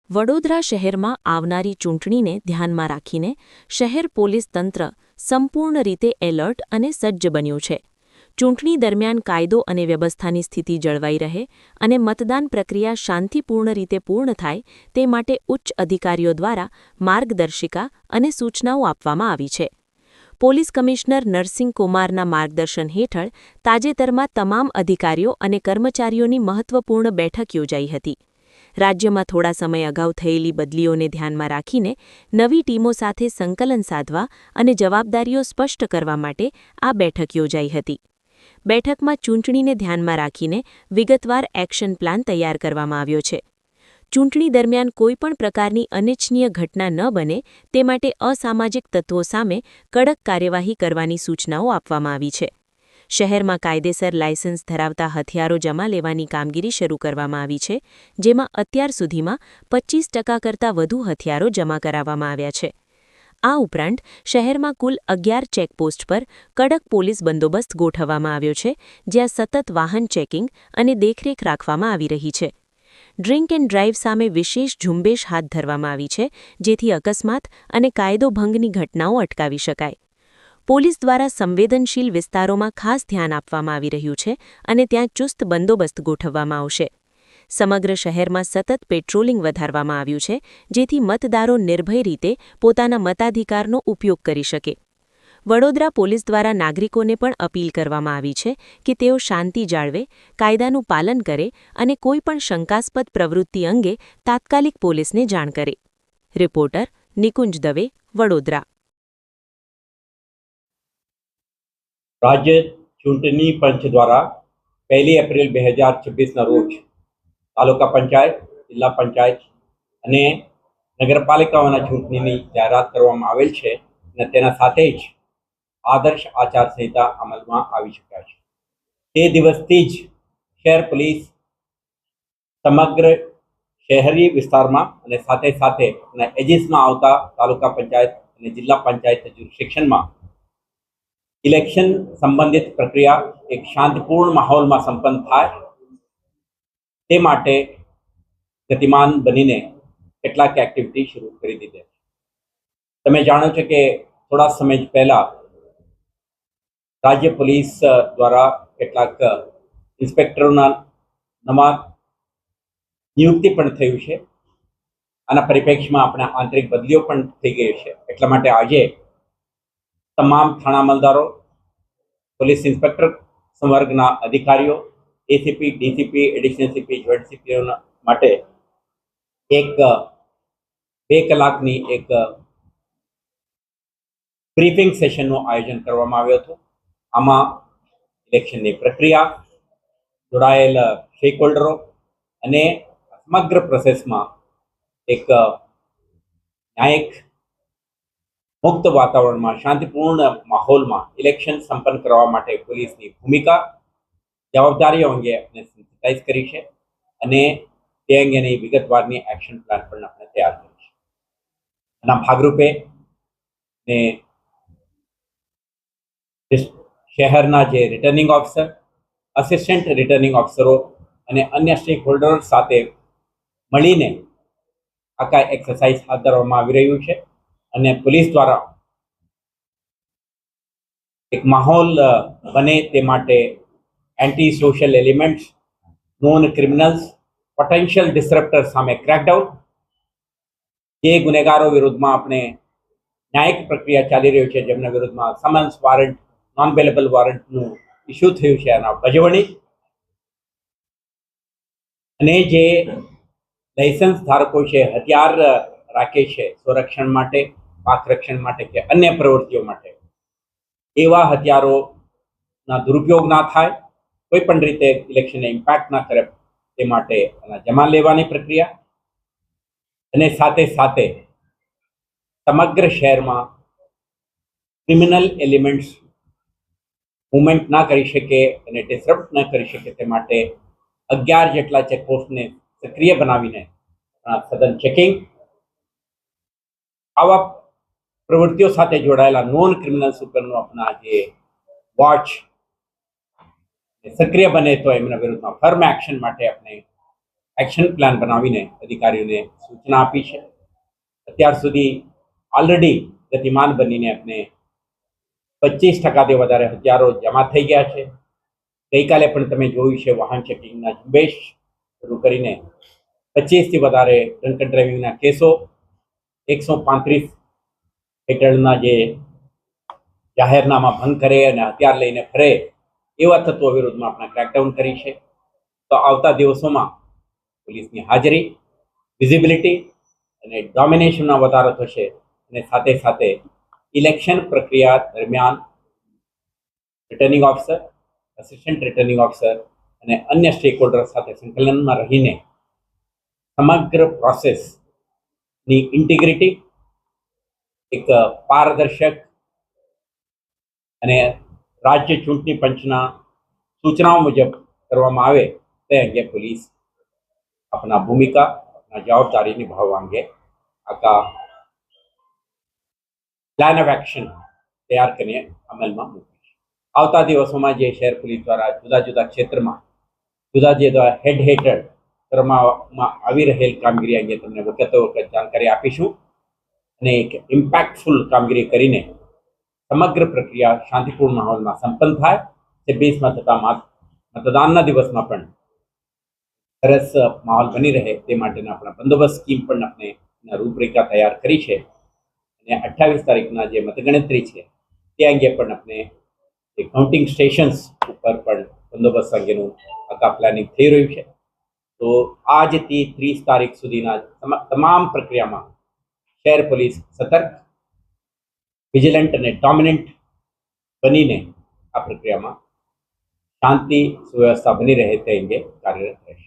વડોદરા શહેરમાં આવનારી ચૂંટણીને ધ્યાનમાં રાખીને શહેર પોલીસ તંત્ર સંપૂર્ણ રીતે એલર્ટ અને સજ્જ બન્યું છે. ચૂંટણી દરમિયાન કાયદો અને વ્યવસ્થાની સ્થિતિ જળવાઈ રહે અને મતદાન પ્રક્રિયા શાંતિપૂર્ણ રીતે પૂર્ણ થાય તે માટે ઉચ્ચ અધિકારીઓ દ્વારા માર્ગદર્શિકા અને સૂચનાઓ આપવામાં આવી છે. પોલીસ કમિશનર નરસિંહ કુમારના માર્ગદર્શન હેઠળ તાજેતરમાં તમામ અધિકારીઓ અને કર્મચારીઓની મહત્વપૂર્ણ બેઠક યોજાઈ હતી. રાજ્યમાં થોડા સમય અગાઉ થયેલી બદલીઓને ધ્યાનમાં રાખીને નવી ટીમો સાથે સંકલન સાધવા અને જવાબદારીઓ સ્પષ્ટ કરવા માટે આ બેઠક યોજાઈ હતી. બેઠકમાં ચૂંટણીને ધ્યાનમાં રાખીને વિગતવાર એક્શન પ્લાન તૈયાર કરવામાં આવ્યો છે. ચૂંટણી દરમિયાન કોઈપણ પ્રકારની અનિચ્છનીય ઘટના ન બને તે માટે અસામાજિક તત્વો સામે કડક કાર્યવાહી કરવાની સૂચનાઓ આપવામાં આવી છે. શહેરમાં કાયદેસર લાયસન્સ ધરાવતા હથિયારો જમા લેવાની કામગીરી શરૂ કરવામાં આવી છે, જેમાં અત્યાર સુધીમાં 25% કરતાં વધુ હથિયારો જમા કરાવવામાં આવ્યા છે. આ ઉપરાંત શહેરમાં કુલ 11 ચેકપોસ્ટ પર કડક પોલીસ બંદોબસ્ત ગોઠવવામાં આવ્યો છે, જ્યાં સતત વાહન ચેકિંગ અને દેખરેખ રાખવામાં આવી રહી છે. ડ્રિંક એન્ડ ડ્રાઇવ સામે વિશેષ ઝુંબેશ હાથ ધરવામાં આવી છે, જેથી અકસ્માત અને કાયદો ભંગની ઘટનાઓ અટકાવી શકાય. પોલીસ દ્વારા સંવેદનશીલ વિસ્તારોમાં ખાસ ધ્યાન આપવામાં આવી રહ્યું છે અને ત્યાં ચુસ્ત બંદોબસ્ત ગોઠવવામાં આવશે. સમગ્ર શહેરમાં સતત પેટ્રોલિંગ વધારવામાં આવ્યું છે, જેથી મતદારો નિર્ભય રીતે પોતાના મતાધિકારનો ઉપયોગ કરી શકે. વડોદરા પોલીસ દ્વારા નાગરિકોને પણ અપીલ કરવામાં આવી છે કે તેઓ શાંતિ જાળવે, કાયદાનું પાલન કરે અને કોઈપણ શંકાસ્પદ પ્રવૃત્તિ અંગે તાત્કાલિક પોલીસને જાણ કરે. રિપોર્ટર નિકુંજ દવે, વડોદરા. राज्य चूंटनी पंच द्वारा 1 एप्रिल 2026 रोज तालुका पंचायत, जिला पंचायत અને નગરપાલિકાઓના ચૂંટણીની જાહેરાત કરવામાં આવેલ છે અને તેના સાથે જ આદર્શ આચારસંહિતા અમલમાં આવી ચૂક્યા છે. તે દિવસથી જ શહેર પોલીસ સમગ્ર શહેરી વિસ્તારમાં અને સાથે સાથે એજીસમાં આવતા તાલુકા પંચાયત અને જિલ્લા પંચાયત જ્યુરિસ્ડિક્શનમાં ઇલેક્શન સંબંધિત પ્રક્રિયા એક શાંતિપૂર્ણ માહોલમાં સંપન્ન થાય તે માટે ગતિમાન બનીને કેટલાક એક્ટિવિટી શરૂ કરી દીધી. તમે જાણો છો કે થોડા સમય પહેલા રાજ્ય પોલીસ દ્વારા કેટલાક ઇન્સ્પેક્ટરોના નવા નિયુક્તિ પણ થયું છે. આના પરિપ્રેક્ષમાં આપણા આંતરિક બદલીઓ પણ થઈ ગઈ છે. એટલા માટે આજે તમામ થાણા અમલદારો, પોલીસ ઇન્સ્પેક્ટર સંવર્ગના અધિકારીઓ, ACP, DCP, additional CP, joint CPO માટે એક 2 કલાકની એક બ્રીફિંગ સેશનનું આયોજન કરવામાં આવ્યું હતું. આમાં ઇલેક્શનની પ્રક્રિયા, જોડાયેલ સ્ટેકહોલ્ડરો અને સમગ્ર પ્રોસેસમાં એક ન્યાયિક મુક્ત વાતાવરણમાં શાંતિપૂર્ણ માહોલમાં ઇલેક્શન સંપન્ન કરવા માટે પોલીસની ભૂમિકા, જવાબદારીઓ અંગે આપણે સેન્સિટાઇઝ કરી છે અને તે અંગેની વિગતવારની એક્શન પ્લાન પણ આપણે તૈયાર કરી છે. આના ભાગરૂપે ને શહેરના જે રિટર્નિંગ ઓફિસર, અસિસ્ટન્ટ રિટર્નિંગ ઓફિસરો અને અન્ય સ્ટેક હોલ્ડરો સાથે મળીને આખા એક્સરસાઇઝ હાથ ધરવામાં આવી રહ્યું છે અને પોલીસ દ્વારા એક માહોલ બને તે માટે anti social elements, non criminals, potential disruptor સામે ક્રેકડાઉન, જે ગુનેગારો વિરુદ્ધમાં આપણે ન્યાયિક પ્રક્રિયા ચાલી રહ્યું છે, જેમના વિરુદ્ધમાં સમન્સ, વોરંટ, નોન બેલેબલ વોરંટનું ઇસ્યુ થયું છે, એના ભજવણી અને જે લાયસન્સ ધારકો છે, હથિયાર રાખે છે સંરક્ષણ માટે, પાક રક્ષણ માટે કે અન્ય પ્રવૃત્તિઓ માટે, એવા હથિયારોના દુરુપયોગ ના થાય, કોઈ પણ રીતે ઇલેક્શનને ઇમ્પેક્ટ ના કરે તે માટે એના જમા લેવાની પ્રક્રિયા અને સાથે સાથે સમગ્ર શહેરમાં ક્રિમિનલ એલિમેન્ટ્સ મૂવમેન્ટ ના કરી શકે અને ડિસરપ્ટ ન કરી શકે તે માટે 11 જેટલા ચેકપોસ્ટને સક્રિય બનાવીને સઘન ચેકિંગ, આવા પ્રવૃત્તિઓ સાથે જોડાયેલા નોન ક્રિમિનલ્સ ઉપરનો આપણા જે વોચ સક્રિય બને તો એમના વિરુદ્ધમાં ફર્મ એક્શન માટે આપણે એક્શન પ્લાન બનાવીને અધિકારીઓને સૂચના આપી છે. અત્યાર સુધી ઓલરેડી ગતિમાન બનીને આપણે 25%થી વધારે હથિયારો જમા થઈ ગયા છે. ગઈકાલે પણ તમે જોયું છે વાહન ચેકિંગના ઝુંબેશ શરૂ કરીને 25થી વધારે ડ્રંક એન્ડ ડ્રાઇવિંગના કેસો, 135 હેઠળના જે જાહેરનામા ભંગ કરે અને હથિયાર લઈને ફરે એવા તત્વો વિરુદ્ધમાં આપણે ક્રેકડાઉન કરી છે. તો આવતા દિવસોમાં પોલીસની હાજરી, વિઝિબિલિટી અને ડોમિનેશનમાં વધારો થશે અને સાથે સાથે ઇલેક્શન પ્રક્રિયા દરમિયાન returning officer, assistant returning officer અને અન્ય સ્ટેક હોલ્ડર સાથે સંકલનમાં રહીને સમગ્ર પ્રોસેસની ઇન્ટિગ્રિટી, એક પારદર્શક અને રાજ્ય ચૂંટણી પંચના સૂચનાઓ મુજબ કરવામાં આવે તે અંગે પોલીસ આપણા ભૂમિકા, આપણા જવાબદારી નિભાવવા અંગે આખા પ્લાન ઓફ એક્શન તૈયાર કરીને અમલમાં મૂકી છે. આવતા દિવસોમાં જે શહેર પોલીસ દ્વારા જુદા જુદા ક્ષેત્રમાં જુદા જુદા હેડ હેઠળ કરવામાં આવી રહેલ કામગીરી અંગે તમને વખતો વખત જાણકારી આપીશું અને એક ઇમ્પેક્ટફુલ કામગીરી કરીને સમગ્ર પ્રક્રિયા શાંતિપૂર્ણ માહોલમાં સંપન્ન થાય. 26માં થતા મતદાનના દિવસમાં પણ સરસ માહોલ બની રહે તે માટેના આપણા બંદોબસ્ત સ્કીમ પણ આપણે રૂપરેખા તૈયાર કરી છે અને 28 તારીખના જે મતગણતરી છે તે અંગે પણ આપણે કાઉન્ટિંગ સ્ટેશન્સ ઉપર પણ બંદોબસ્ત અંગેનું આખા પ્લાનિંગ થઈ રહ્યું છે. તો આજથી 30 તારીખ સુધીના તમામ પ્રક્રિયામાં શહેર પોલીસ સતર્ક, વિજિલન્ટ અને ડોમિનન્ટ બનીને આ પ્રક્રિયામાં શાંતિ સુવ્યવસ્થા બની રહે તે અંગે કાર્યરત રહેશે.